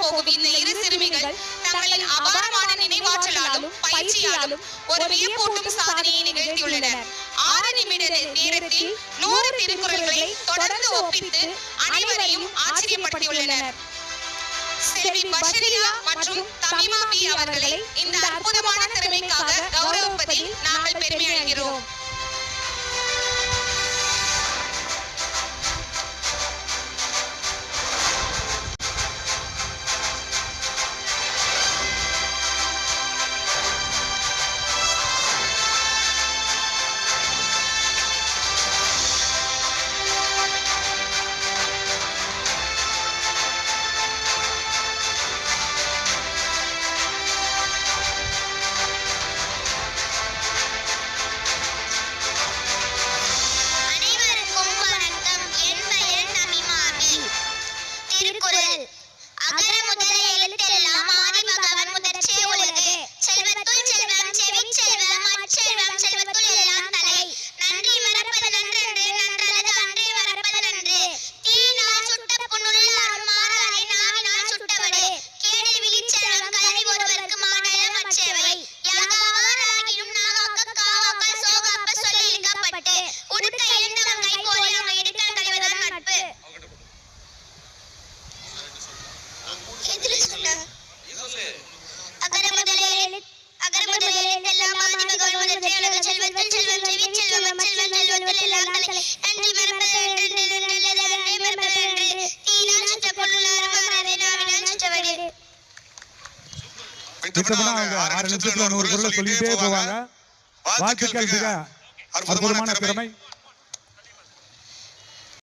போகும் இந்த இரு சிறுமிகள் தங்களின் அபாரமான நினைவாற்றலாலும் பயிற்சியாலும் ஒரு வியப்பூட்டும் சாதனையை நிகழ்த்தியுள்ளனர். 6 நிமிட நேரத்தில் 100 திருக்குறள்களை தொடர்ந்து ஒப்பித்து அனைவரையும் ஆச்சரியப்படுத்தியுள்ளனர். செல்வி பஷரியா மற்றும் தமீமா பி அவர்களை இந்த அற்புதமான திறமைக்காக கௌரவிப்பதில் நாங்கள் பெருமை அடைகிறோம். சொல்லிட்டே போவாங்க. வாழ்த்துக்கள். மிக அற்புதமான திறமை.